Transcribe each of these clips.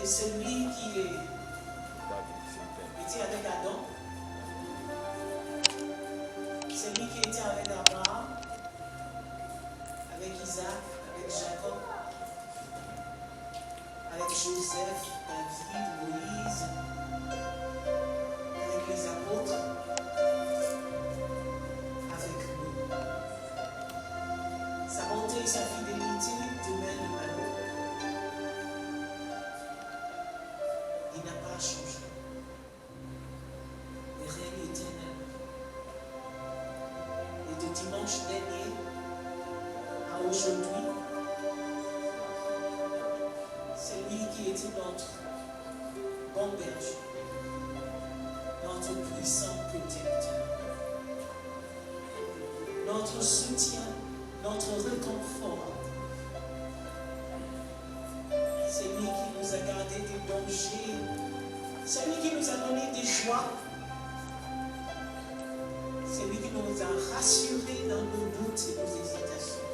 Et celui qui était avec Adam, celui qui était avec Abraham, avec Isaac, avec Jacob, avec Joseph, David, Moïse, avec les apôtres, avec nous. Sa bonté et sa fidélité demeurent à nous. Il n'a pas changé. Il règne éternel. Et de dimanche dernier à aujourd'hui, c'est lui qui était notre bon berger, notre puissant protecteur, notre soutien, notre réconfort. C'est lui qui nous a gardés des dangers, c'est lui qui nous a donné des joies, c'est lui qui nous a rassurés dans nos doutes et nos hésitations.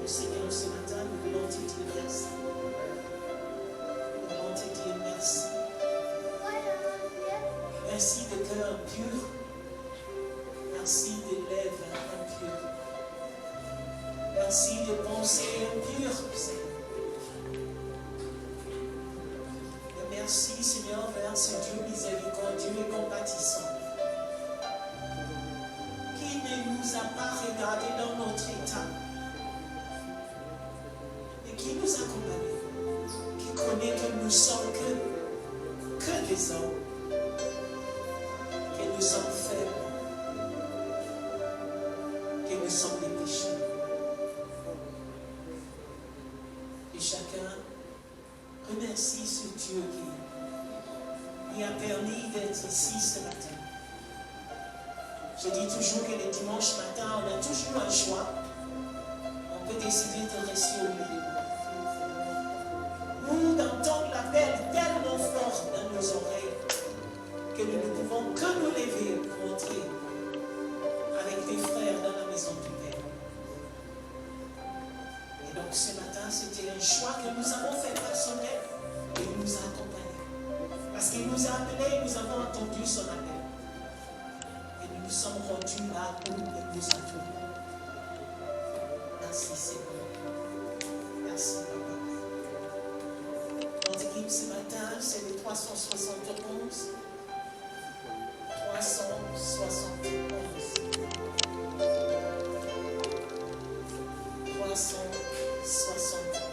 Le Seigneur, ce matin, nous voulons te dire merci. Nous voulons te dire merci. Merci de cœur pur. Merci de lèvres impures. Merci de pensées impures, Seigneur. Et merci, Seigneur, vers ce Dieu miséricordieux et compatissant, qui ne nous a pas regardé dans notre état, et qui nous accompagne, qui connaît que nous sommes que des hommes, que nous sommes faibles, que nous sommes des pécheurs. Et chacun remercie ce Dieu qui lui a permis d'être ici ce matin. Je dis toujours que les dimanches matins, on a toujours un choix. On peut décider de rester au milieu. Ou d'entendre l'appel tellement fort dans nos oreilles que nous ne pouvons que nous lever pour entrer avec des frères dans la maison du Père. Et donc ce matin, c'était un choix que nous avons fait personnel et il nous a accompagnés. Parce qu'il nous a appelés, nous avons entendu son appel. Et nous nous sommes rendus là où il nous a trouvés. Merci Seigneur. Merci Papa. Notre équipe ce matin, c'est le 371. 371. 371.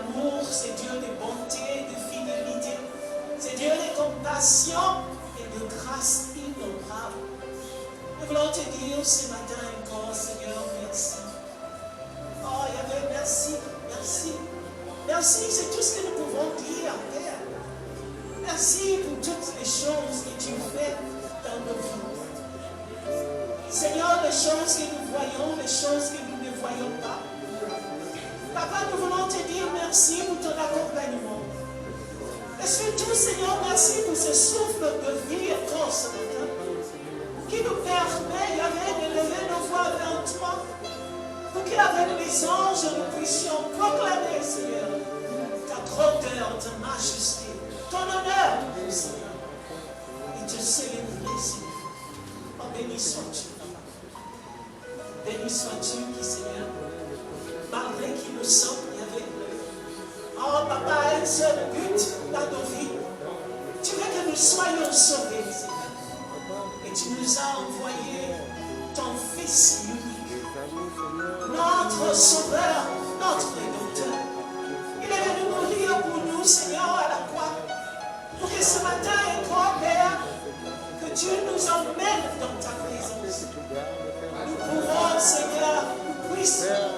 d'amour, c'est Dieu de bonté, de fidélité. C'est Dieu de compassion et de grâce innombrable. Nous voulons te dire ce matin encore, Seigneur, merci. Oh, Yahvé, merci, merci. Merci, c'est tout ce que nous pouvons dire, Père. Merci pour toutes les choses que tu fais dans nos vies. Seigneur, les choses que nous voyons, les choses que nous ne voyons pas. Papa, nous voulons te dire merci pour ton accompagnement. Et surtout, Seigneur, merci pour ce souffle de vie encore ce matin, qui nous permet, Yahvé, de lever nos voix vers toi, pour qu'avec les anges, nous puissions proclamer, Seigneur, ta grandeur, ta majesté, ton honneur, Seigneur, et te célébrer, Seigneur. Oh, béni sois-tu, Papa. Béni sois-tu, qui, Seigneur, malgré qu'il nous sommes, Yahvé, oh, Papa, un seul but dans nos vies. Tu veux que nous soyons sauvés, Seigneur. Et tu nous as envoyé ton Fils unique, notre Sauveur, notre Rédempteur. Il est venu mourir pour nous, Seigneur, à la croix. Pour que ce matin encore, Père, que Dieu nous emmène dans ta présence. Nous pouvons, Seigneur, nous puissions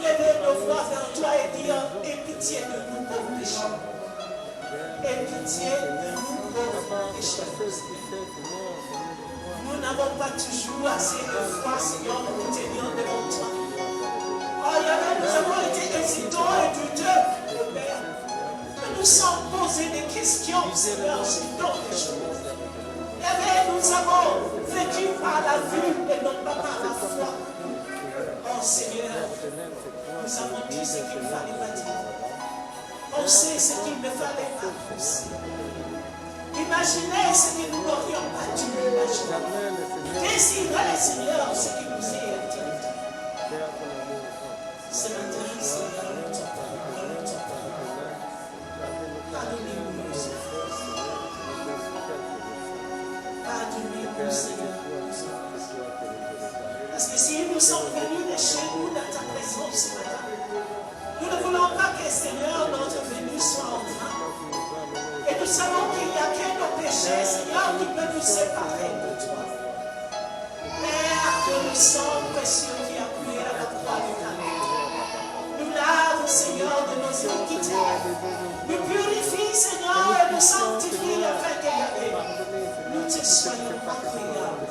lever nos voix vers toi et dire, aie pitié de nous, pauvres pécheurs. Aie pitié de nous, pauvres pécheurs. Nous n'avons pas toujours assez de foi, Seigneur, pour nous tenir devant toi. Oh, Yahvé, nous avons été hésitants et douteux, oh Père. Nous nous sommes posé des questions, Seigneur, sur tant de choses. Yahvé, nous avons vécu par la vue et non pas par la foi. Oh Seigneur, nous avons dit ce qu'il ne fallait pas dire. On sait ce qu'il ne fallait pas penser. Imaginez ce que nous n'aurions pas dû imaginer. Désirez, Seigneur, ce qui nous est interdit. Ce matin, Seigneur, nous t'en pardonnez-nous, pardonnez-nous, Seigneur. Parce que si nous sommes venus de chez nous dans ta présence ce matin, nous ne voulons pas que, Seigneur, notre venue soit en vain. Et nous savons qu'il n'y a que nos péchés, Seigneur, qui peuvent nous séparer de toi. Père, que nous sommes précieux qui a prié à la croix de ta nous lave, Seigneur, de nos iniquités. Nous purifie, Seigneur, et nous sanctifie afin que nous te soyons agréables.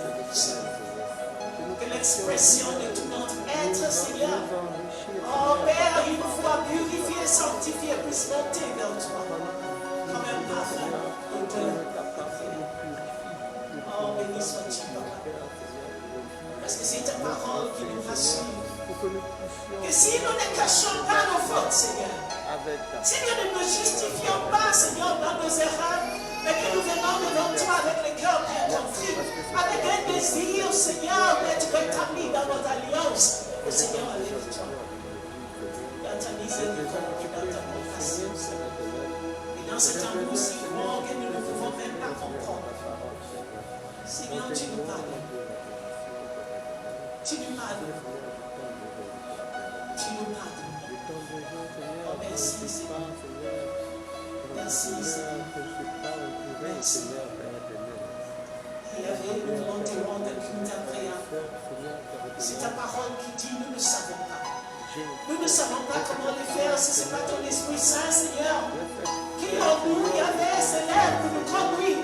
Que l'expression de tout notre être, Seigneur, oh Père, une fois purifié et sanctifié, puisse monter vers toi. Comme un parfum odeur parfait. Oh, béni sois-tu, Papa. Parce que c'est ta parole qui nous rassure. Que si nous ne cachons pas nos fautes, Seigneur, si nous ne nous justifions pas, Seigneur, dans nos erreurs, mais que nous venons devant toi avec le cœur bien contrit, avec un désir, Seigneur, d'être établi dans notre alliance, le Seigneur avec toi. Dans ta miséricorde, dans ta compassion, et dans cet amour si grand que nous ne pouvons même pas comprendre. Seigneur, tu nous pardonnes. Tu nous pardonnes. Tu nous pardonnes. Oh, merci, Seigneur. Merci, Seigneur. Merci. Et avec nous voulons te rendre culte agréable. C'est ta parole qui dit, nous ne savons pas. Nous ne savons pas comment le faire si ce n'est pas ton Esprit Saint, Seigneur, qui en nous, Yahvé, s'élève pour nous conduire.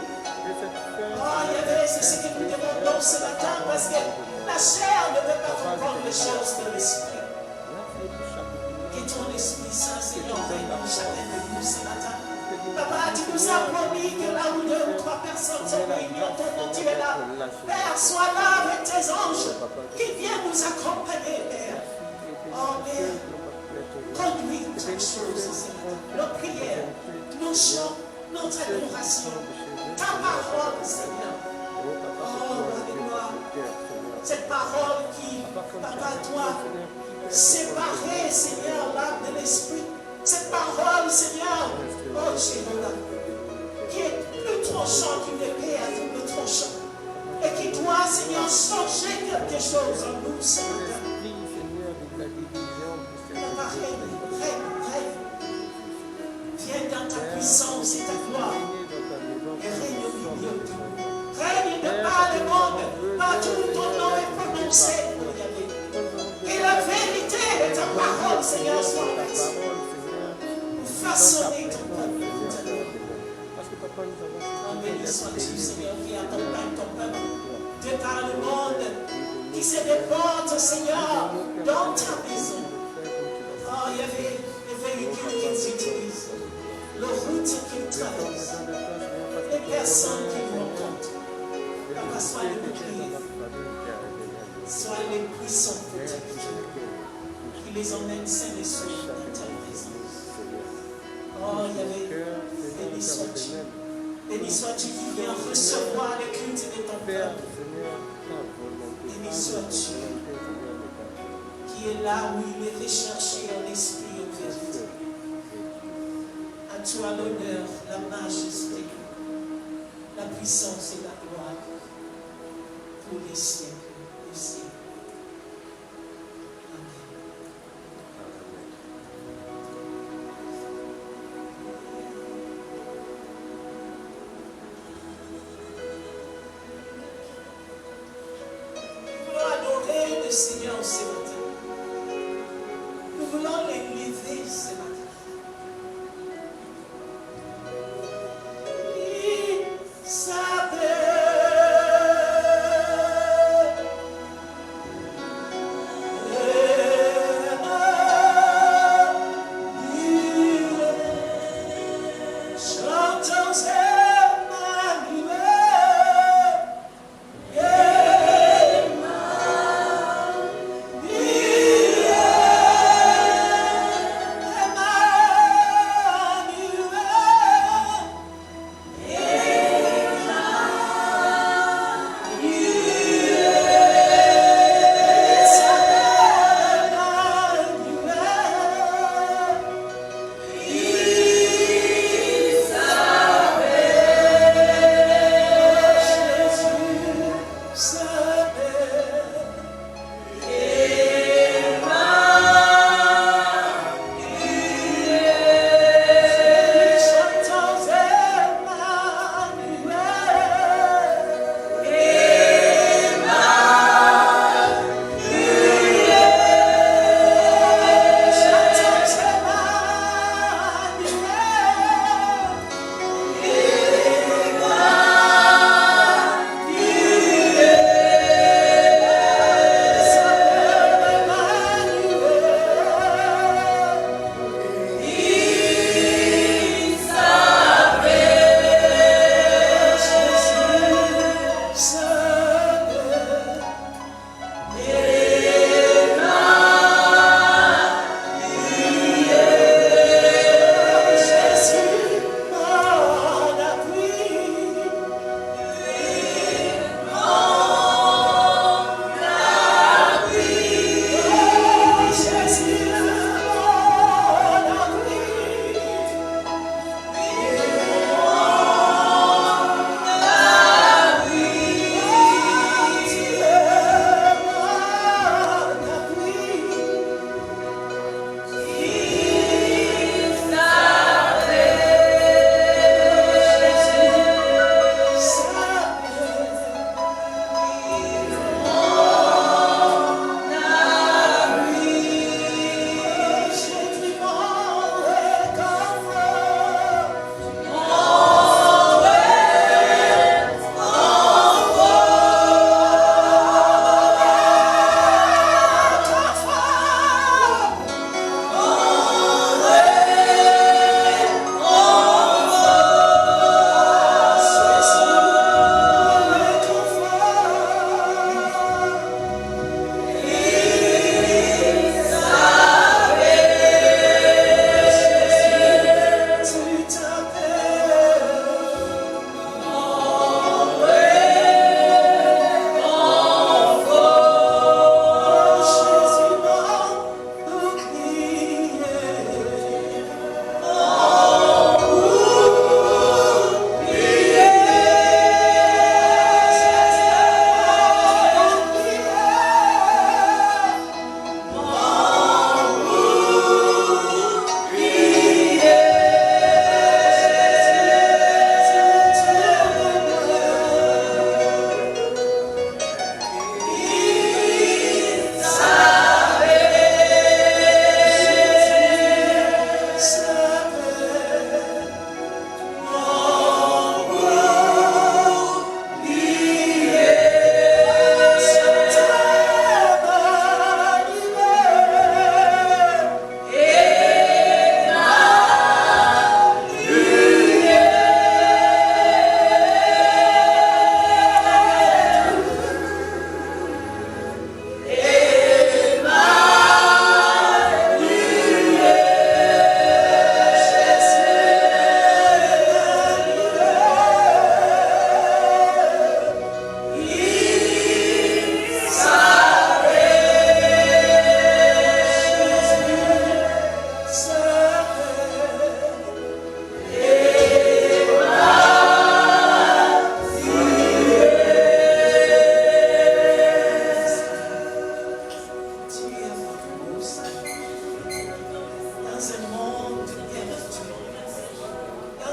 Oh, Yahvé, c'est ce que nous demandons ce matin, parce que la chair ne peut pas comprendre les choses de l'Esprit. Que ton Esprit Saint, Seigneur, règne dans chacun de nous ce matin. Papa, tu nous as promis que là où deux ou trois personnes sont réunies en ton nom, tu es là. Père, sois là avec tes anges qui viennent nous accompagner, Père. Oh, Père, conduis chaque chose, Seigneur. Nos prières, nos chants, notre adoration, ta parole, Seigneur. Oh, alléluia. Cette parole qui, Papa, doit séparer, Seigneur, l'âme de l'esprit. Cette parole, Seigneur, oh Jéhovah, qui est plus tranchant qu'une épée à double tranchant, et qui doit, Seigneur, changer quelque chose en nous ce matin. Papa, règne, règne, règne. Oh, béni sois-tu, Seigneur, qui accompagne ton peuple de par le monde, qui se déporte, Seigneur, dans ta maison. Oh, il y avait les véhicules qu'ils utilisent, les routes qu'ils traversent, les personnes qu'ils rencontrent. Papa, sois le bouclier, sois les puissants protecteurs qui les emmènent sains et saufs dans ta présence. Oh, il y avait, béni sois-tu. Béni sois-tu qui viens recevoir les cultes de ton peuple. Béni sois-tu qui est là où il est recherché en esprit et en vérité. À toi l'honneur, la majesté, la puissance et la gloire pour les siècles des siècles. Seigneur, ce matin, nous voulons l'élever ce matin. Il s'appelle, chantons Emmanuel.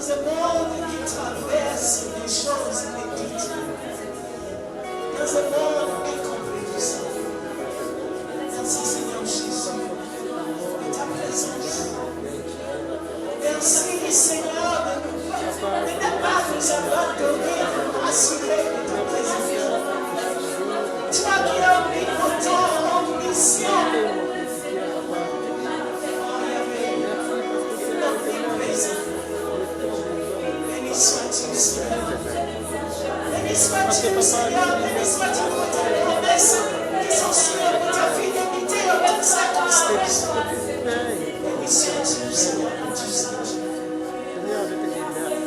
Dans un monde qui traverse des choses inédites. Dans un monde incompris du sang. Merci Seigneur Jésus de ta présence. Merci Seigneur de ne pas nous abandonner, de nous assurer de ta présence. Toi qui es omnipotent, omniscient. Béni sois-tu, Seigneur. Béni sois-tu, Seigneur. Béni sois-tu pour tes promesses qui sont sûres pour ta fidélité en toutes circonstances. Béni sois-tu, Seigneur, pour tout ça. Seigneur, je te dis merci.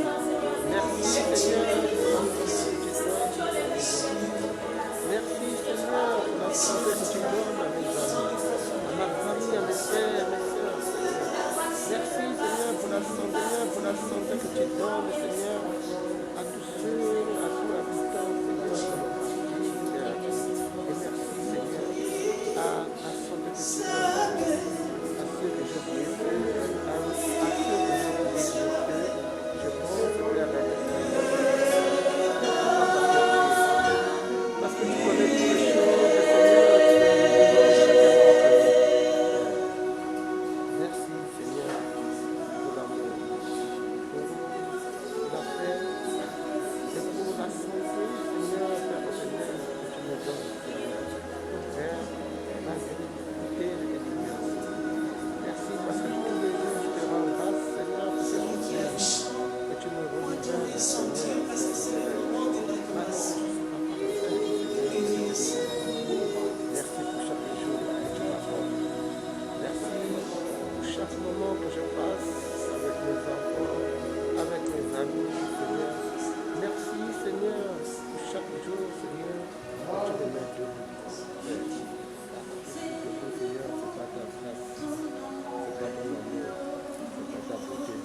Merci, Seigneur, merci, Seigneur, pour la santé que tu donnes à mes amis, à ma famille, à mes frères, à mes sœurs. Merci, Seigneur, pour la santé que tu donnes, Seigneur, à tous ceux, à tous les habitants, Seigneur, de notre ville. Et merci, Seigneur, à la santé que tu donnes à ceux que je prie, à ceux que je prie. Je pense que la parce que tu connais toutes les choses, Seigneur, merci, Seigneur, pour l'amour, pour la paix et pour la santé, Seigneur, personnelle que tu me donnes, Seigneur. Père, malgré les difficultés, je te dis merci. Merci parce que tous les jours, je te rends grâce, Seigneur, pour ce que tu me renouvelles, Seigneur. Parce que c'est le moment de la grâce. Merci pour chaque jour que tu m'apportes. Merci pour chaque moment que je passe avec mes enfants, avec mes amis, Seigneur. Merci, Seigneur, pour chaque jour, Seigneur, que tu me mets debout. Seigneur, c'est pas ta grâce, c'est pas ton amour, c'est pas ta beauté.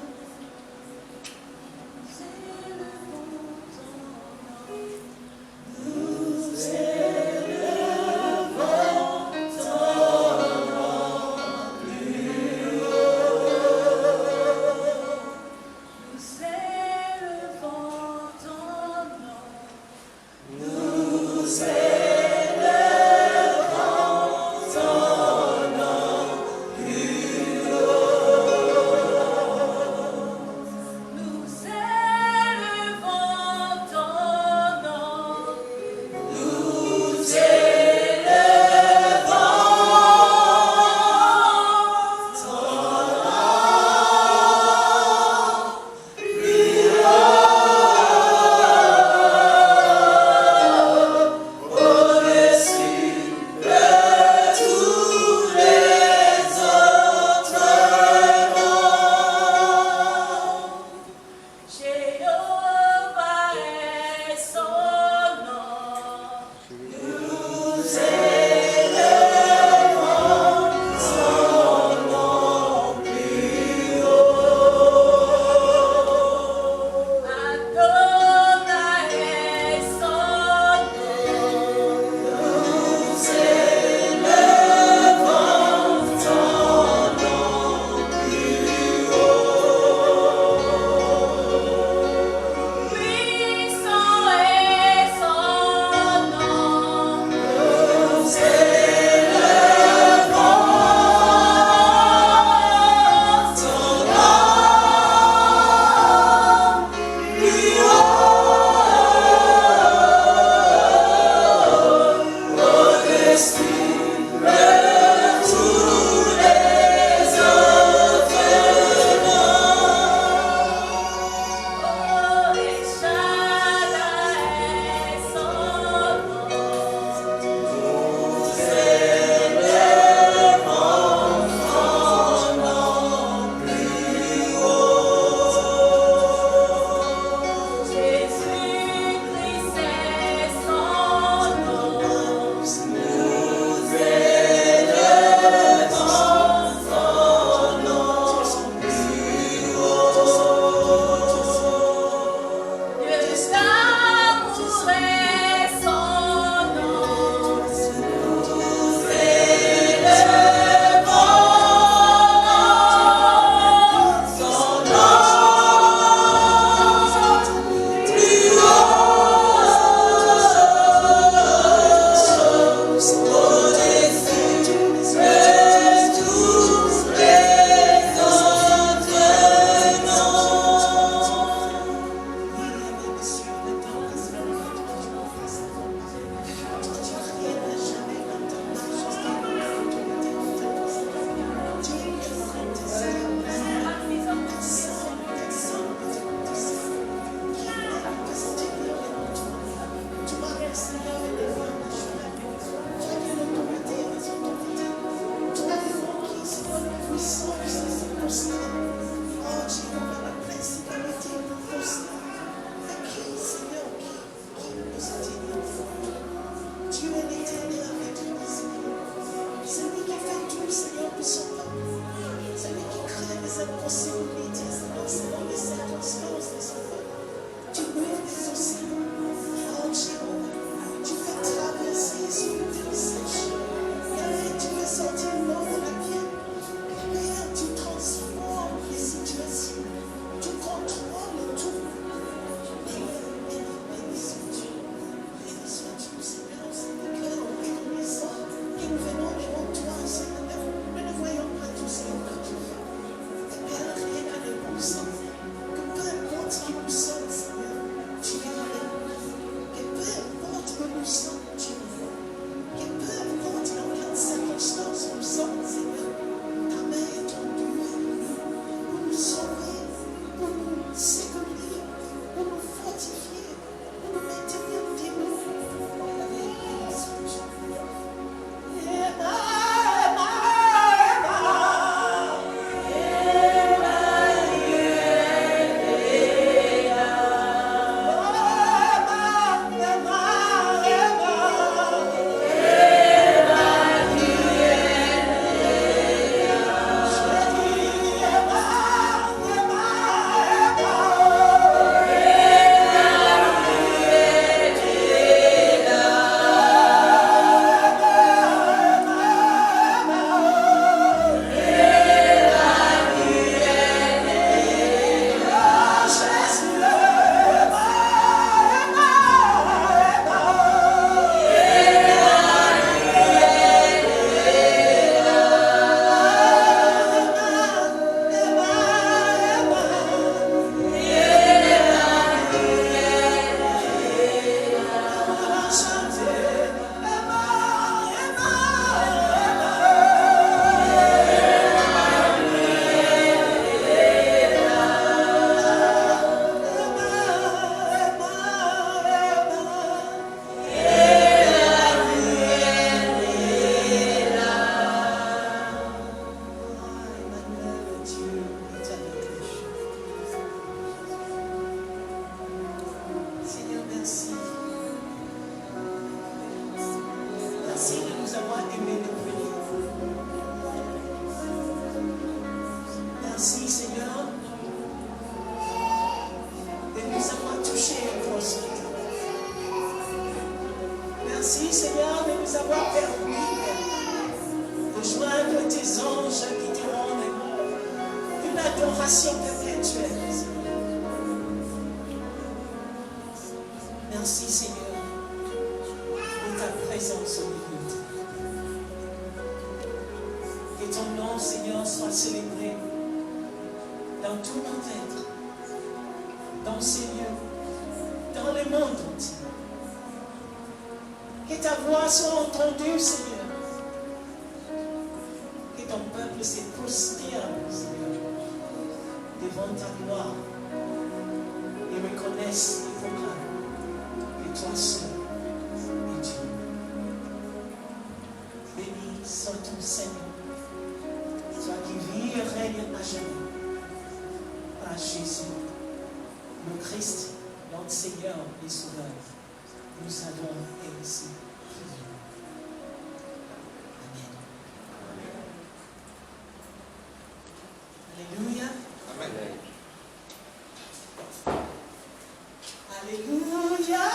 possibilités, Seigneur, selon les circonstances de son peuple. Tu ouvres aussi. Oh Jéhovah, tu fais traverser sur une terre sèche. Et tu fais sortir l'eau de la pierre. Père, tu transformes les situations. Tu contrôles tout. Béni sois-tu. Béni sois-tu, Seigneur. Que nous reconnaissons que nous venons devant toi, Seigneur. Nous ne voyons pas tout ce que tu fais. Et Père, rien n'a de bon sens. Que peu importe qui nous sommes, Seigneur, tu es avec nous. Que peu importe où nous sommes, tu nous vois. Que peu importe dans quelles circonstances nous sommes, Seigneur, ta main est tendue vers nous pour nous sauver, pour nous secourir, pour nous fortifier, pour nous maintenir debout. Béni sois-tu. Seigneur, merci. Merci de nous avoir aimés depuis le Merci, Seigneur, de nous avoir touchés encore ce matin. Merci, Seigneur, de nous avoir permis de joindre tes anges qui te rendent une adoration perpétuelle. Merci, Seigneur, de ta présence au milieu. Que ton nom, Seigneur, soit célébré dans tout mon être, dans ces lieux, dans le monde entier. Que ta voix soit entendue, Seigneur. Que ton peuple se prosterne, Seigneur, devant ta gloire et reconnaisse et proclame que toi seul es Dieu. Béni soit ton Seigneur, toi qui vis et règne à jamais. Par Jésus, le Christ, notre Seigneur et Sauveur, nous avons ainsi prié. Amen. Alléluia. Amen. Alléluia.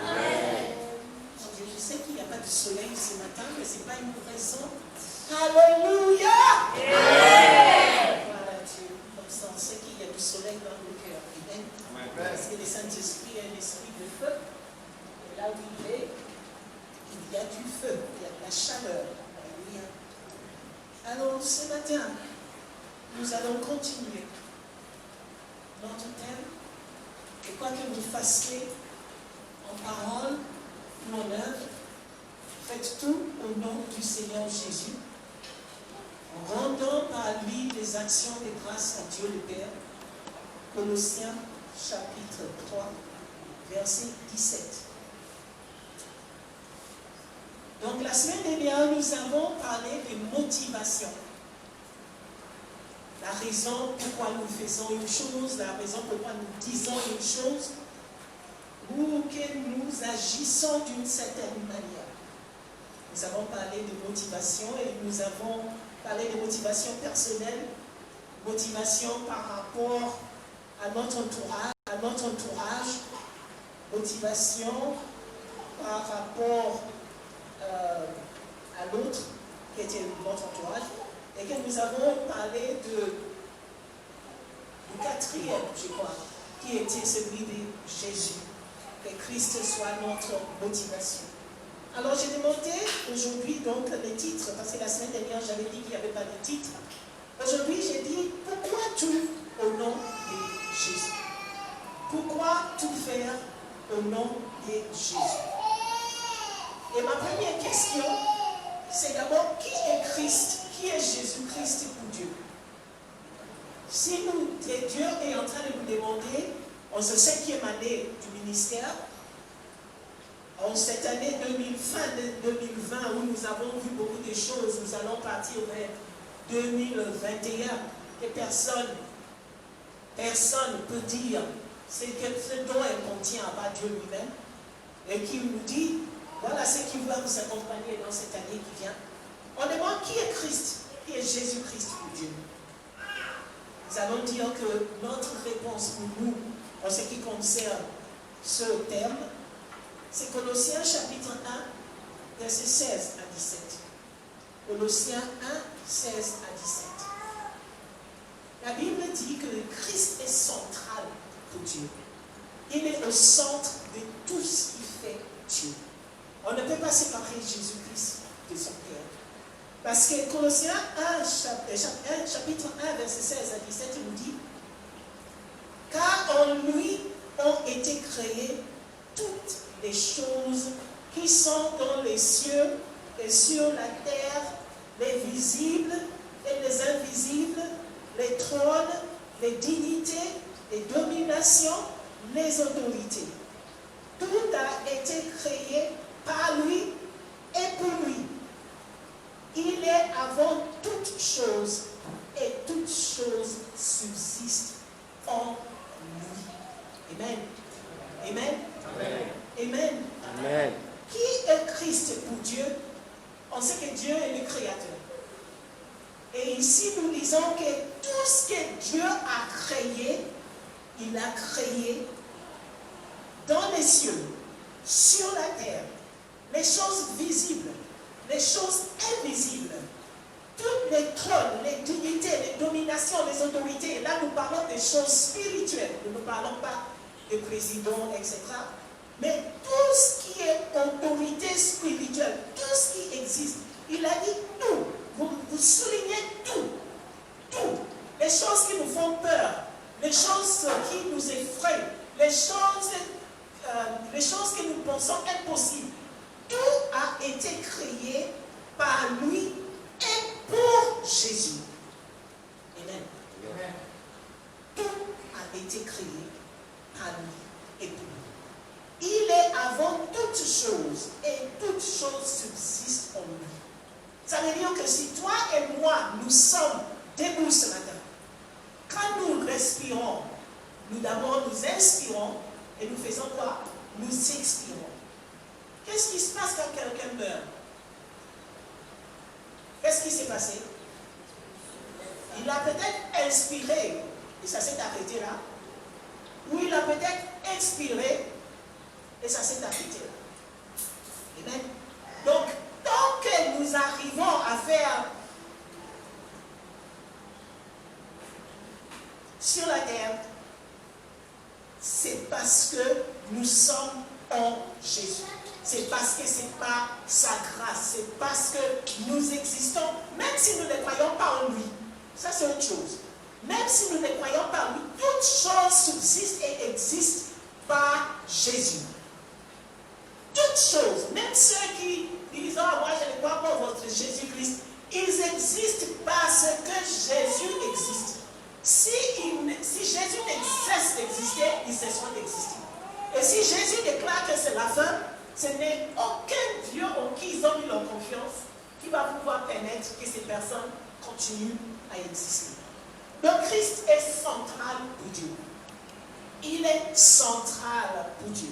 Amen. Mon Dieu, je sais qu'il n'y a pas de soleil ce matin, mais ce n'est pas une raison. Alléluia. Amen. Voilà Dieu. Comme ça, on sait qu'il y a du soleil dans le cœur. Amen. Parce que le Saint-Esprit est un esprit de feu. Et là où il est, il y a du feu, il y a de la chaleur. Alléluia. Alors, ce matin, nous allons continuer notre thème. Et quoi que vous fassiez en parole ou en œuvre, faites tout au nom du Seigneur Jésus, en rendant par lui des actions de grâce à Dieu le Père. Colossiens chapitre 3, verset 17. Donc la semaine dernière, nous avons parlé de motivation. La raison pourquoi nous faisons une chose, la raison pourquoi nous disons une chose, ou que nous agissons d'une certaine manière. Nous avons parlé de motivation et nous avons parlé de motivation personnelle, motivation par rapport à notre entourage, motivation par rapport à l'autre qui était notre entourage, et que nous avons parlé du quatrième, je crois, qui était celui de Jésus, que Christ soit notre motivation. Alors j'ai demandé aujourd'hui donc les titres, parce que la semaine dernière j'avais dit qu'il n'y avait pas de titre. Aujourd'hui j'ai dit pourquoi tout au nom de Jésus. Pourquoi tout faire au nom de Jésus? Et ma première question, c'est d'abord qui est Christ? Qui est Jésus-Christ pour Dieu? Si Dieu est en train de nous demander, en ce 5e année du ministère, en cette année 2020 où nous avons vu beaucoup de choses, nous allons partir vers 2021, et personne ne peut dire ce dont elle contient à part Dieu lui-même, et qui nous dit, voilà ce qui va vous accompagner dans cette année qui vient. On demande qui est Christ, qui est Jésus-Christ pour Dieu. Nous allons dire que notre réponse pour nous, en ce qui concerne ce terme, c'est Colossiens chapitre 1, versets 16 à 17. Colossiens 1, 16 à 17. La Bible dit que le Christ est central pour Dieu. Il est au centre de tout ce qui fait Dieu. On ne peut pas séparer Jésus-Christ de son Père. Parce que Colossiens 1, chapitre 1, verset 16 à 17, il nous dit: car en lui ont été créées toutes les choses qui sont dans les cieux et sur la terre, les visibles et les invisibles, les trônes, les dignités, les dominations, les autorités. Tout a été créé par lui et pour lui. Il est avant toutes choses et toutes choses subsistent en lui. Amen. Amen. Amen. Amen. Amen. Qui est Christ pour Dieu? On sait que Dieu est le Créateur. Et ici, nous disons que tout ce que Dieu a créé, il a créé dans les cieux, sur la terre, les choses visibles, les choses invisibles, tous les trônes, les dignités, les dominations, les autorités. Là, nous parlons des choses spirituelles. Nous ne parlons pas de présidents, etc. Mais tout ce qui est autorité spirituelle, tout ce qui existe, il a dit tout. Vous soulignez tout. Tout. Les choses qui nous font peur, les choses qui nous effraient, les choses que nous pensons impossibles. Tout a été créé par lui et pour Jésus. Amen. Amen. Tout a été créé par lui et pour lui. Il est avant toutes choses et toutes choses subsistent en lui. Ça veut dire que si toi et moi, nous sommes debout ce matin, quand nous respirons, nous d'abord nous inspirons et nous faisons quoi? Nous expirons. Qu'est-ce qui se passe quand quelqu'un meurt? Qu'est-ce qui s'est passé? Il a peut-être inspiré et ça s'est arrêté là. Ou il a peut-être expiré et ça s'est arrêté là. Amen. Donc, tant que nous arrivons à faire sur la terre, c'est parce que nous sommes en Jésus. C'est parce que c'est par sa grâce. C'est parce que nous existons, même si nous ne croyons pas en lui. Ça, c'est autre chose. Même si nous ne croyons pas en lui, toutes choses subsistent et existent par Jésus. Toutes choses, même ceux qui disent: oh, moi je ne crois pas en votre Jésus-Christ, ils existent parce que Jésus existe. Si Jésus ne cesse d'exister, ils cesseront d'exister. Et si Jésus déclare que c'est la fin, ce n'est aucun Dieu en qui ils ont mis leur confiance qui va pouvoir permettre que ces personnes continuent à exister. Donc Christ est central pour Dieu. Il est central pour Dieu.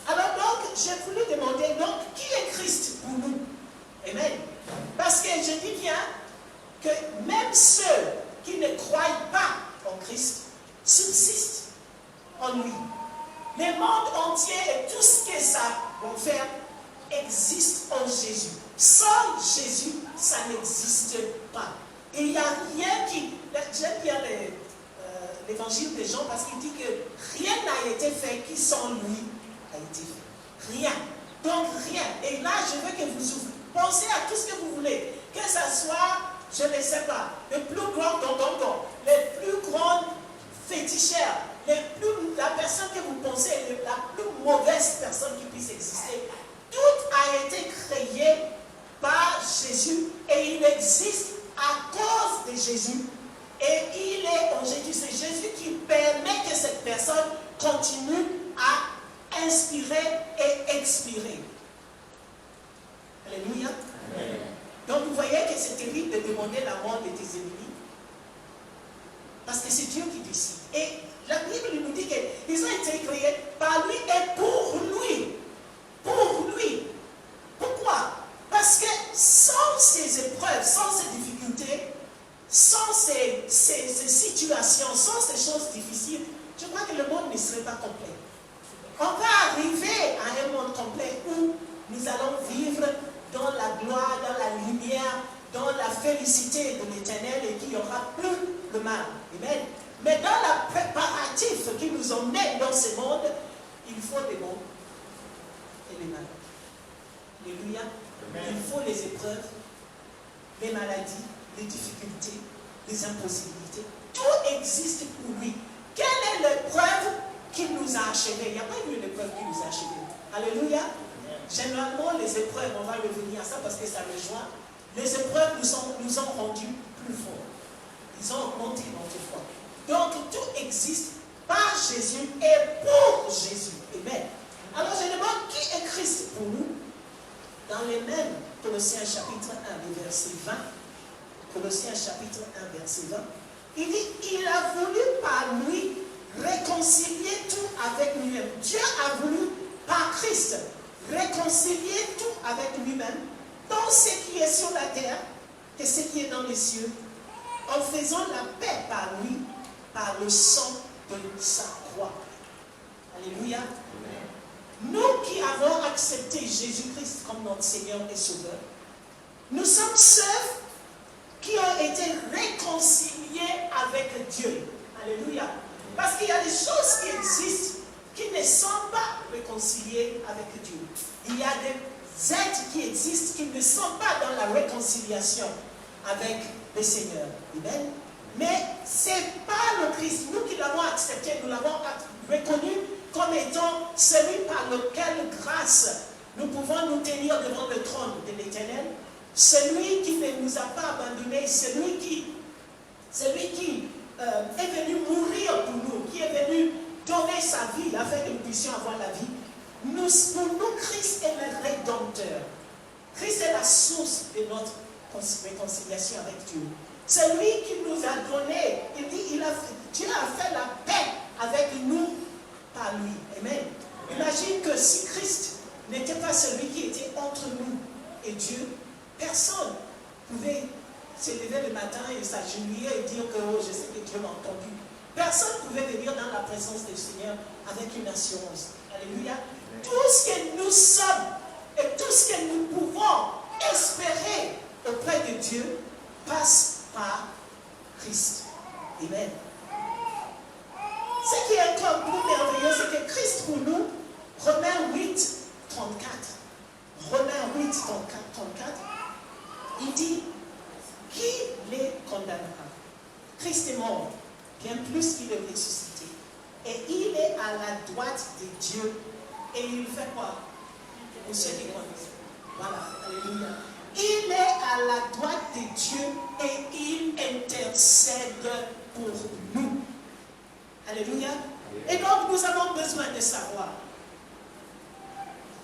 Alors donc, j'ai voulu demander, donc, qui est Christ pour nous? Amen. Parce que je dis bien que même ceux qui ne croient pas en Christ subsistent en lui. Le monde entier et tout ce que ça va faire existe en Jésus. Sans Jésus, ça n'existe pas. Et il n'y a rien qui... J'aime bien l'évangile de Jean parce qu'il dit que rien n'a été fait qui sans lui a été fait. Rien. Donc rien. Et là, je veux que vous pensez à tout ce que vous voulez. Que ça soit, je ne sais pas, les plus grands dondons, les plus grandes fétichères, la personne que vous pensez la plus mauvaise personne qui puisse exister. Tout a été créé par Jésus et il existe à cause de Jésus. Et il est en Jésus. C'est Jésus qui permet que cette personne continue à inspirer et expirer. Alléluia. Amen. Donc vous voyez que c'est terrible de demander la mort de tes ennemis. Parce que c'est Dieu qui décide. Et la Bible nous dit qu'ils ont été créés par lui et pour lui. Pour lui. Pourquoi? Parce que sans ces épreuves, sans ces difficultés, sans ces situations, sans ces choses difficiles, je crois que le monde ne serait pas complet. On va arriver à un monde complet où nous allons vivre dans la gloire, dans la lumière, dans la félicité de l'Éternel et qu'il n'y aura plus le mal. Amen. Mais dans la préparatif qui nous emmène dans ce monde, il faut les bons et les malades. Alléluia. Il faut les épreuves, les maladies, les difficultés, les impossibilités. Tout existe pour lui. Quelle est l'épreuve qui nous a achevés? Il n'y a pas eu une épreuve qui nous a achevés. Alléluia. Généralement, les épreuves, on va revenir à ça parce que ça rejoint. Les épreuves nous ont rendus plus forts. Ils ont augmenté notre foi. Donc, tout existe par Jésus et pour Jésus. Amen. Alors, je demande qui est Christ pour nous? Dans les mêmes Colossiens chapitre 1, verset 20, Colossiens chapitre 1, verset 20, il dit, il a voulu par lui réconcilier tout avec lui-même. Dieu a voulu par Christ réconcilier tout avec lui-même, tant ce qui est sur la terre que ce qui est dans les cieux, en faisant la paix par lui, par le sang de sa croix. Alléluia. Nous qui avons accepté Jésus-Christ comme notre Seigneur et Sauveur, nous sommes ceux qui ont été réconciliés avec Dieu. Alléluia. Parce qu'il y a des choses qui existent qui ne sont pas réconciliées avec Dieu. Il y a des êtres qui existent qui ne sont pas dans la réconciliation avec le Seigneur. Amen. Mais ce n'est pas le Christ. Nous qui l'avons accepté, nous l'avons reconnu comme étant celui par lequel, grâce, nous pouvons nous tenir devant le trône de l'Éternel. Celui qui ne nous a pas abandonnés, celui qui est venu mourir pour nous, qui est venu donner sa vie afin que nous puissions avoir la vie. Pour nous, Christ est le Rédempteur. Christ est la source de notre réconciliation avec Dieu. C'est lui qui nous a donné, il dit, Dieu a fait la paix avec nous par lui. Amen. Imagine que si Christ n'était pas celui qui était entre nous et Dieu, personne ne pouvait se lever le matin et s'agenouiller et dire que oh, je sais que Dieu m'a entendu. Personne ne pouvait venir dans la présence du Seigneur avec une assurance. Alléluia. Tout ce que nous sommes et tout ce que nous pouvons espérer auprès de Dieu passe par Christ. Amen. Ce qui est encore plus merveilleux, c'est que Christ pour nous, Romains 8, 34. Romains 8, 34, il dit, qui les condamnera? Christ est mort, bien plus qu'il est ressuscité. Et il est à la droite de Dieu. Et il fait quoi? Pour ceux qui connaissent. Voilà, alléluia. Il est à la droite de Dieu et il intercède pour nous. Alléluia. Et donc nous avons besoin de savoir,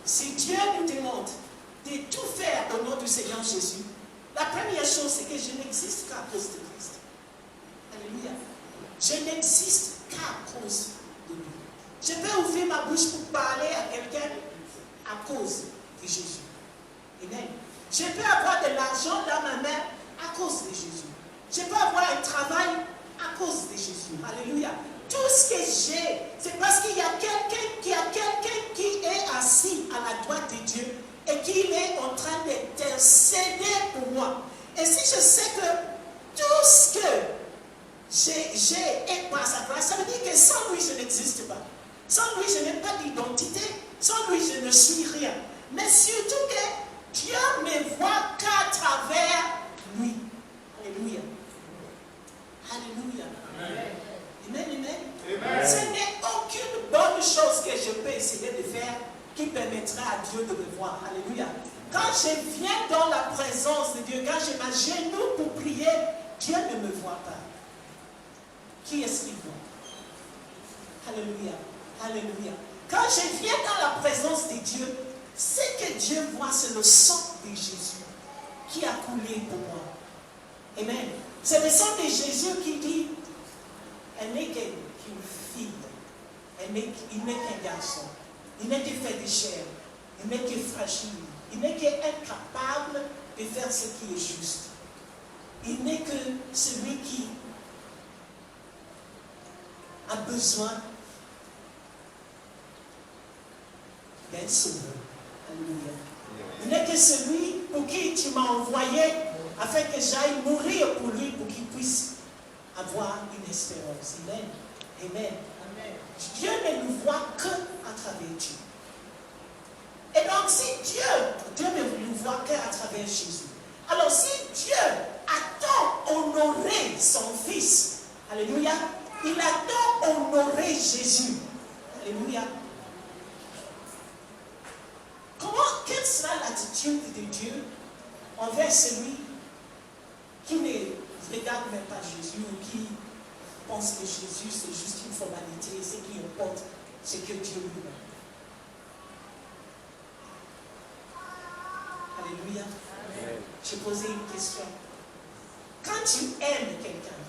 si Dieu nous demande de tout faire au nom du Seigneur Jésus, la première chose c'est que je n'existe qu'à cause de Christ. Alléluia. Je n'existe qu'à cause de lui. Je peux ouvrir ma bouche pour parler à quelqu'un à cause de Jésus. Amen. Je peux avoir de l'argent dans ma main à cause de Jésus. Je peux avoir un travail à cause de Jésus. Alléluia. Tout ce que j'ai, c'est parce qu'il y a quelqu'un qui est assis à la droite de Dieu et qui est en train d'intercéder pour moi. Et si je sais que tout ce que j'ai est par sa grâce, ça veut dire que sans lui, je n'existe pas. Sans lui, je n'ai pas d'identité. Sans lui, je ne suis rien. Mais surtout que Dieu ne voit qu'à travers lui. Alléluia. Alléluia. Amen, amen. Ce n'est aucune bonne chose que je peux essayer de faire qui permettra à Dieu de me voir. Alléluia. Quand je viens dans la présence de Dieu, quand je m'agenouille pour prier, Dieu ne me voit pas. Qui est-ce qu'il voit? Alléluia. Alléluia. Quand je viens dans la présence de Dieu, ce que Dieu voit, c'est le sang de Jésus qui a coulé pour moi. Amen. C'est le sang de Jésus qui dit, elle n'est qu'une fille, il n'est qu'un garçon, il n'est que fait de chair, il n'est que fragile, il n'est qu'incapable de faire ce qui est juste. Il n'est que celui qui a besoin d'un sauveur. Alléluia. Il n'est que celui pour qui tu m'as envoyé afin que j'aille mourir pour lui, pour qu'il puisse avoir une espérance. Amen. Amen. Amen. Dieu ne nous voit que à travers Dieu. Et donc si Dieu ne nous voit que à travers Jésus, alors si Dieu a tant honoré son Fils, alléluia, il a tant honoré Jésus, alléluia. Quelle sera l'attitude de Dieu envers celui qui ne regarde même pas Jésus ou qui pense que Jésus c'est juste une formalité, ce qui importe, c'est que Dieu lui-même. Alléluia. J'ai posé une question. Quand tu aimes quelqu'un,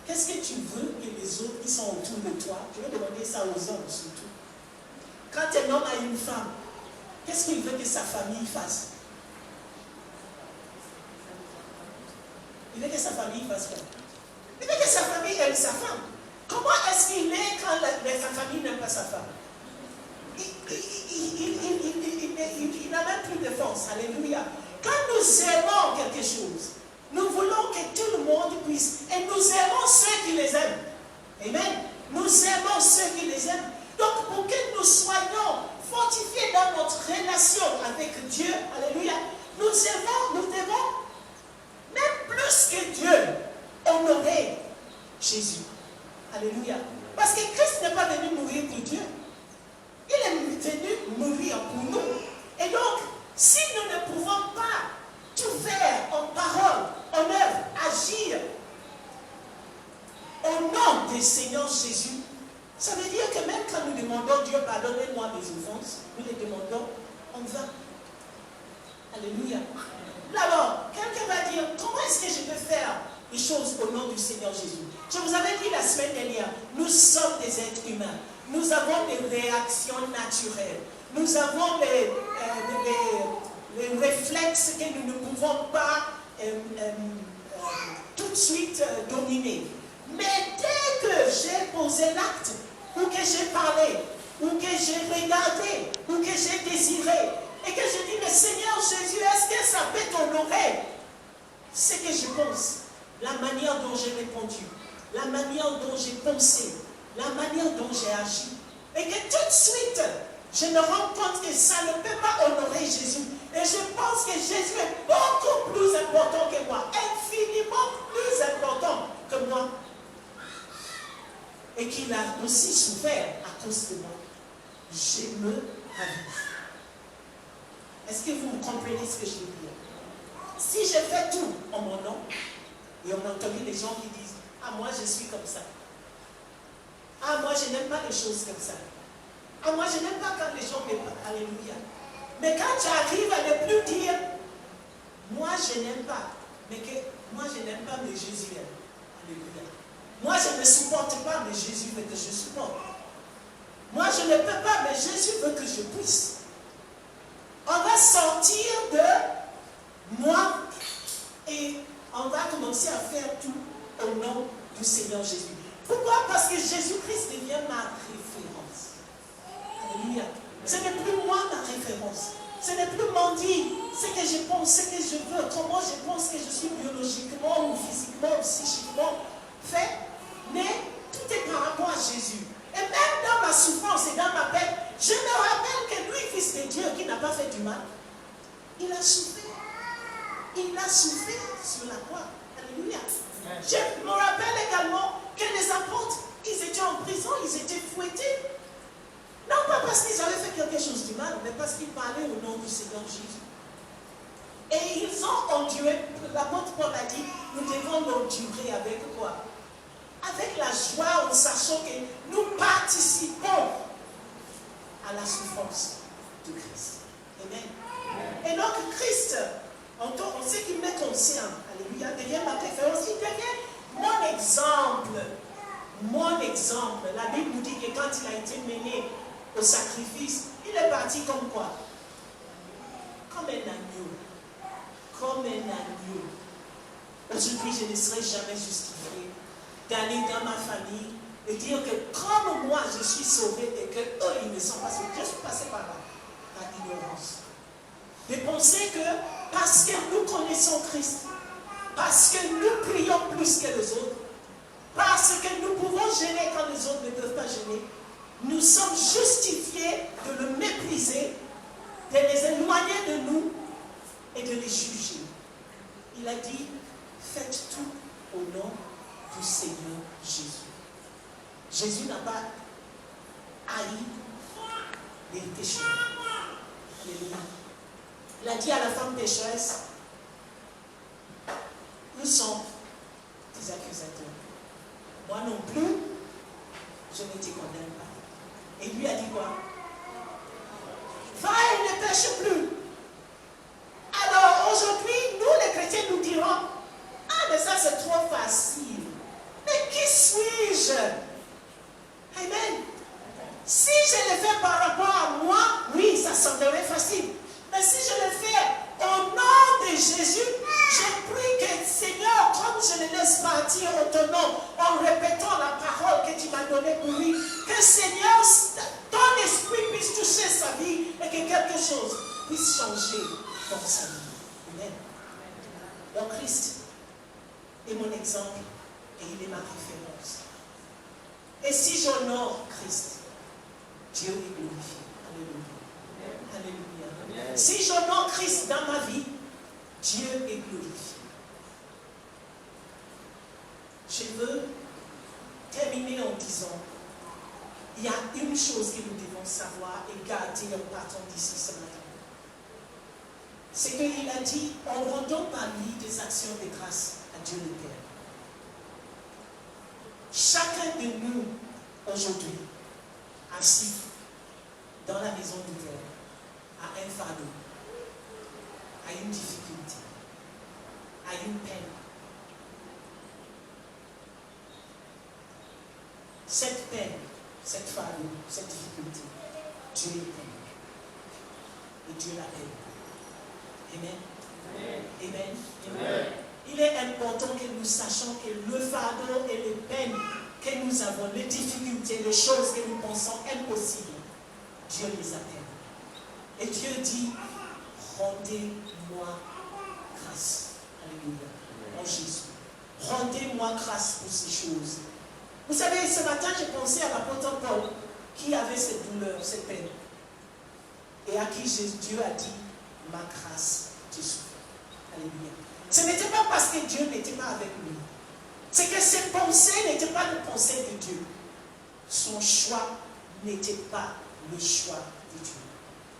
qu'est-ce que tu veux que les autres qui sont autour de toi, je vais demander ça aux hommes surtout. Quand un homme a une femme, qu'est-ce qu'il veut que sa famille fasse? Il veut que sa famille fasse quoi? Il veut que sa famille aime sa femme. Comment est-ce qu'il est quand sa famille n'aime pas sa femme? Il n'a même plus de force. Alléluia. Quand nous aimons quelque chose, nous voulons que tout le monde puisse. Et nous aimons ceux qui les aiment. Amen. Nous aimons ceux qui les aiment. Donc, pour que nous soyons fortifiés dans notre relation avec Dieu, alléluia, nous devons, même plus que Dieu, honorer Jésus. Alléluia. Parce que Christ n'est pas venu mourir pour Dieu. Il est venu mourir pour nous. Et donc, si nous ne pouvons pas tout faire en parole, en œuvre, agir au nom du Seigneur Jésus, ça veut dire que même quand nous demandons Dieu, pardonnez-moi mes offenses, nous les demandons en vain. Alléluia. Alors, quelqu'un va dire, comment est-ce que je peux faire les choses au nom du Seigneur Jésus? Je vous avais dit la semaine dernière, nous sommes des êtres humains. Nous avons des réactions naturelles. Nous avons les réflexes que nous ne pouvons pas tout de suite dominer. Mais dès que j'ai posé l'acte, ou que j'ai parlé, ou que j'ai regardé, ou que j'ai désiré, et que je dis, mais Seigneur Jésus, est-ce que ça peut t'honorer? Ce que je pense, la manière dont j'ai répondu, la manière dont j'ai pensé, la manière dont j'ai agi, et que tout de suite, je me rends compte que ça ne peut pas honorer Jésus. Et je pense que Jésus est beaucoup plus important que moi, infiniment plus important que moi. Et qu'il a aussi souffert à cause de moi. Je me ravive. Est-ce que vous comprenez ce que je veux dire? Si je fais tout en mon nom, et on a entendu des gens qui disent, ah moi je suis comme ça. Ah moi je n'aime pas les choses comme ça. Ah moi je n'aime pas quand les gens me parlent. Alléluia. Mais quand tu arrives à ne plus dire, moi je n'aime pas, mais que moi je n'aime pas, mais Jésus aime. Alléluia. Moi je ne supporte pas, mais Jésus veut que je supporte. Moi je ne peux pas, mais Jésus veut que je puisse. On va sortir de moi et on va commencer à faire tout au nom du Seigneur Jésus. Pourquoi? Parce que Jésus-Christ devient ma référence. Alléluia. Ce n'est plus moi ma référence. Ce n'est plus mon dit, ce que je pense, ce que je veux, comment je pense que je suis biologiquement ou physiquement ou psychiquement fait. Mais tout est par rapport à Jésus. Et même dans ma souffrance et dans ma peine, je me rappelle que lui, fils de Dieu, qui n'a pas fait du mal, il a souffert. Il a souffert sur la croix. Alléluia. Je me rappelle également que les apôtres, ils étaient en prison, ils étaient fouettés. Non pas parce qu'ils avaient fait quelque chose de mal, mais parce qu'ils parlaient au nom du Seigneur Jésus. Et ils ont enduré, l'apôtre Paul a dit, nous devons l'endurer avec quoi? Avec la joie en sachant que nous participons à la souffrance de Christ. Amen. Et donc Christ, en ce qui m'est conscient, alléluia, devient ma référence, il devient mon exemple. Mon exemple. La Bible nous dit que quand il a été mené au sacrifice, il est parti comme quoi? Comme un agneau. Comme un agneau. Aujourd'hui, je ne serai jamais justifié d'aller dans ma famille et dire que comme moi je suis sauvé et que eux ils ne sont pas sauvés. Je suis passé par là, par ignorance. De penser que parce que nous connaissons Christ, parce que nous prions plus que les autres, parce que nous pouvons gêner quand les autres ne peuvent pas gêner, nous sommes justifiés de le mépriser, de les éloigner de nous et de les juger. Il a dit, faites tout au nom du Seigneur Jésus. Jésus n'a pas haï les pécheurs. Alléluia. Il a dit à la femme pécheresse, nous sommes des accusateurs. Moi non plus, je ne te condamne pas. Et lui a dit quoi? Va et ne pêche plus. Alors aujourd'hui, nous les chrétiens nous dirons, ah mais ça c'est trop facile. Mais qui suis-je? Amen. Si je le fais par rapport à moi, oui, ça semblerait facile. Mais si je le fais au nom de Jésus, je prie que Seigneur, comme je le laisse partir en ton nom, en répétant la parole que tu m'as donnée pour lui, que Seigneur, ton esprit puisse toucher sa vie et que quelque chose puisse changer dans sa vie. Amen. Donc Christ est mon exemple et il est ma référence. Et si j'honore Christ, Dieu est glorifié. Alléluia. Alléluia. Si j'honore Christ dans ma vie, Dieu est glorifié. Je veux terminer en disant, il y a une chose que nous devons savoir et garder en partant d'ici ce matin. C'est qu'il a dit, en rendant par lui des actions de grâce à Dieu le Père. Chacun de nous, aujourd'hui, assis dans la maison du Père, a un fardeau, a une difficulté, a une peine. Cette peine, cette fardeau, cette difficulté, Dieu l'aime. Et Dieu l'appelle. Amen. Amen. Amen. Il est important que nous sachions que le fardeau et les peines que nous avons, les difficultés, les choses que nous pensons impossibles, Dieu les appelle. Et Dieu dit, rendez-moi grâce. Alléluia. En Jésus. Rendez-moi grâce pour ces choses. Vous savez, ce matin, j'ai pensé à l'apôtre Paul, qui avait cette douleur, cette peine. Et à qui Dieu a dit, ma grâce te suffit. Alléluia. Ce n'était pas parce que Dieu n'était pas avec lui. C'est que ses pensées n'étaient pas les pensées de Dieu. Son choix n'était pas le choix de Dieu.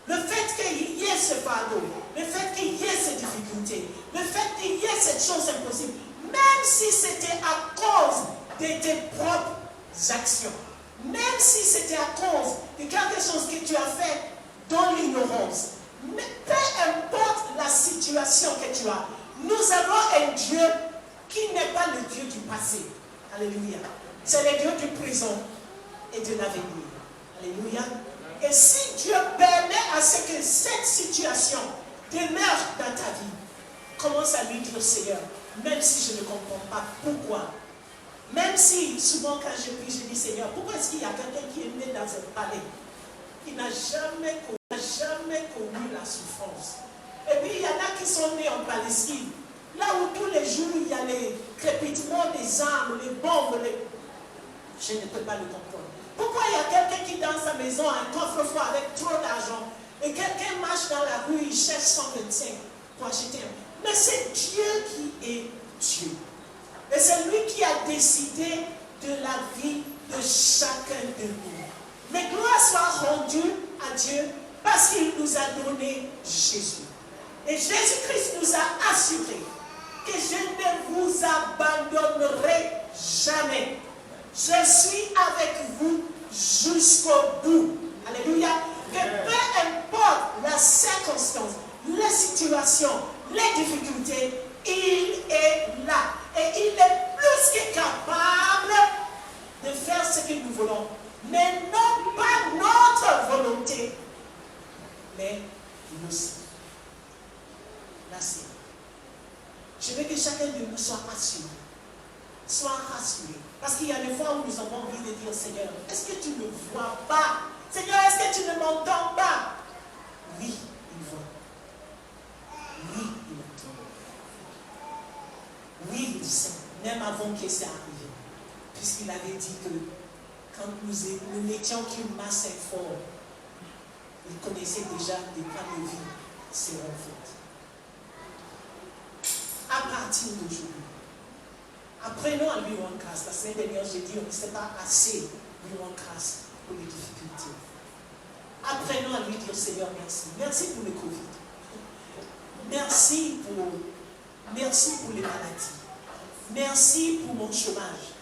Le fait qu'il y ait ce fardeau, le fait qu'il y ait ces difficultés, le fait qu'il y ait cette chose impossible, même si c'était à cause de tes propres actions, même si c'était à cause de quelque chose que tu as fait dans l'ignorance, mais peu importe la situation que tu as, nous avons un Dieu qui n'est pas le Dieu du passé. Alléluia. C'est le Dieu du présent et de l'avenir. Alléluia. Et si Dieu permet à ce que cette situation demeure dans ta vie, commence à lui dire, Seigneur, même si je ne comprends pas pourquoi. Même si souvent quand je prie, je dis Seigneur, pourquoi est-ce qu'il y a quelqu'un qui est né dans un palais, qui n'a jamais connu la souffrance? Et puis il y en a qui sont nés en Palestine, là où tous les jours il y a les crépitements des armes, les bombes, je ne peux pas le comprendre. Pourquoi il y a quelqu'un qui dans sa maison a un coffre-fort avec trop d'argent et quelqu'un marche dans la rue, il cherche 125 pour acheter un. Mais c'est Dieu qui est Dieu. Et c'est lui qui a décidé de la vie de chacun de nous. Mais gloire soit rendue à Dieu parce qu'il nous a donné Jésus. Et Jésus-Christ nous a assuré que je ne vous abandonnerai jamais. Je suis avec vous jusqu'au bout. Alléluia. Que peu importe la circonstance, la situation, les difficultés, il est là. Et il est plus que capable de faire ce que nous voulons. Mais non pas notre volonté, mais nous. La sienne. Je veux que chacun de nous soit assuré. Soit rassuré. Parce qu'il y a des fois où nous avons envie de dire, Seigneur, est-ce que tu ne vois pas? Seigneur, est-ce que tu ne m'entends pas? Oui, il voit. Oui, il entend. Oui, il sait, même avant que ça arrive. Puisqu'il avait dit que quand nous n'étions qu'une masse informe, il connaissait déjà des plans de vie seront faits. À partir d'aujourd'hui, apprenons à lui rendre grâce. La semaine dernière, j'ai dit, on ne sait pas assez lui rendre grâce pour les difficultés. Apprenons à lui dire, Seigneur, merci. Merci pour le Covid. Merci pour les maladies. Merci pour mon chômage.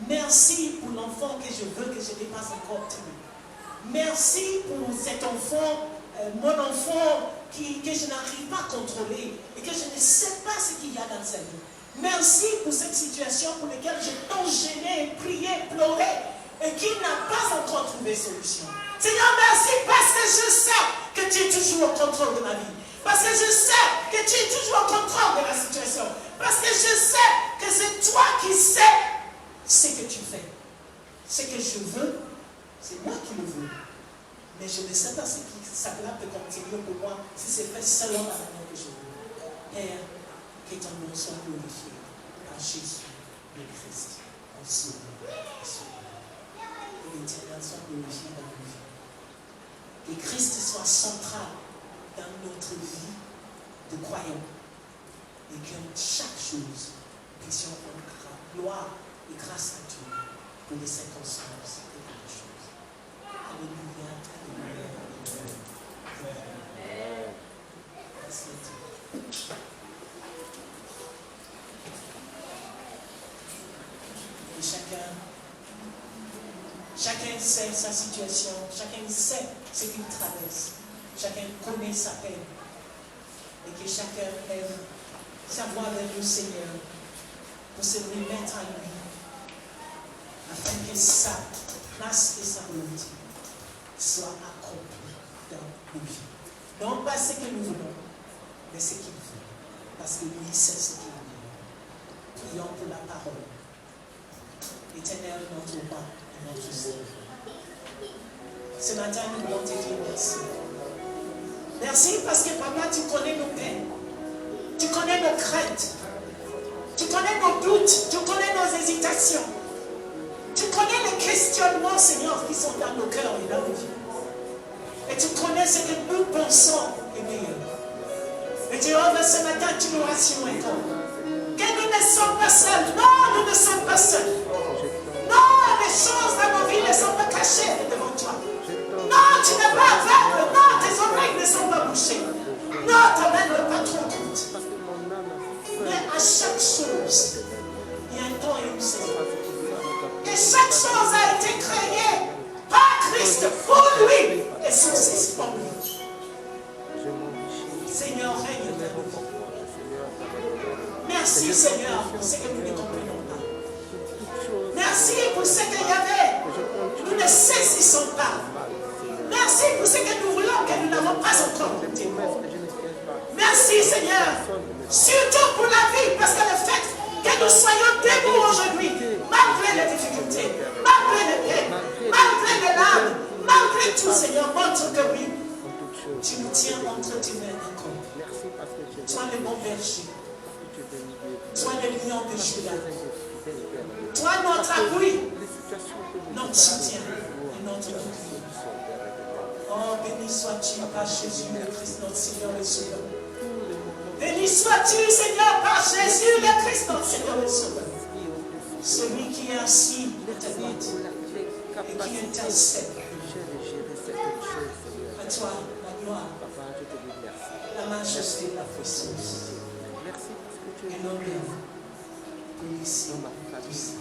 Merci pour l'enfant que je veux, que je n'ai pas encore trouvé. Merci pour cet enfant, mon enfant que je n'arrive pas à contrôler et que je ne sais pas ce qu'il y a dans sa vie. Merci pour cette situation pour laquelle j'ai tant gêné, prié, pleuré et qui n'a pas encore trouvé solution. Seigneur, merci parce que je sais que tu es toujours au contrôle de ma vie. Parce que je sais que tu es toujours au contrôle de la situation. Parce que je sais que c'est toi qui sais ce que tu fais. Ce que je veux, c'est moi qui le veux. Mais je ne sais pas ce qui cela peut continuer pour moi si c'est fait selon la manière que je veux. Père, que ton nom soit glorifié par Jésus le Christ. En ce nom. Que l'Éternel soit glorifié dans nos vies. Que Christ soit central dans notre vie de croyants. Et que chaque chose, puissions rendre gloire et grâce à Dieu pour les circonstances et pour les choses. Alléluia, alléluia, alléluia. Merci à Dieu. Et chacun sait sa situation, chacun sait ce qu'il traverse, chacun connaît sa peine. Et que chacun aime savoir vers le Seigneur pour se remettre à lui, afin que sa place et sa volonté soient accomplies dans nos vies. Non pas ce que nous voulons, mais ce qu'il veut. Parce que lui sait ce qu'il veut. Prions pour la parole. Éternel, notre roi et notre Seigneur. Ce matin, nous voulons te dire merci. Merci parce que papa, tu connais nos peines. Tu connais nos craintes. Tu connais nos doutes. Tu connais nos hésitations. Tu connais les questionnements, Seigneur, qui sont dans nos cœurs et dans nos vies. Et tu connais ce que nous pensons est meilleur. Et Jéhovah, ce matin, tu nous rassures encore. Que nous ne sommes pas seuls. Non, nous ne sommes pas seuls. Non, les choses dans nos vies ne sont pas cachées devant toi. Non, tu n'es pas aveugle. Non, tes oreilles ne sont pas bouchées. Non, ta main n'est pas trop courte. Mais à chaque chose, il y a un temps et une saison. Et chaque chose a été créée par Christ pour lui et sous ses pour lui. Seigneur, règne dans nos vies. Merci Seigneur pour ce que nous ne comprenons pas. Merci pour ce qu'il y avait. Nous ne saisissons pas. Merci pour ce que nous voulons que nous n'avons pas encore obtenu. Merci Seigneur Surtout pour la vie, parce que le fait que nous soyons debout aujourd'hui, malgré les difficultés, malgré les peines, malgré les larmes, malgré tout, Seigneur, montre que oui, tu nous tiens entre tes mains encore. Toi le bon berger, toi le lion de Juda, toi notre appui, notre soutien et notre bouclier. Oh, béni sois-tu par Jésus le Christ, notre Seigneur et Sauveur. Béni sois-tu, Seigneur, par Jésus le Christ, notre Seigneur et Sauveur. Celui qui est assis à ta droite et qui intercède. À toi, la gloire, la majesté, la puissance et l'honneur. Ici, merci.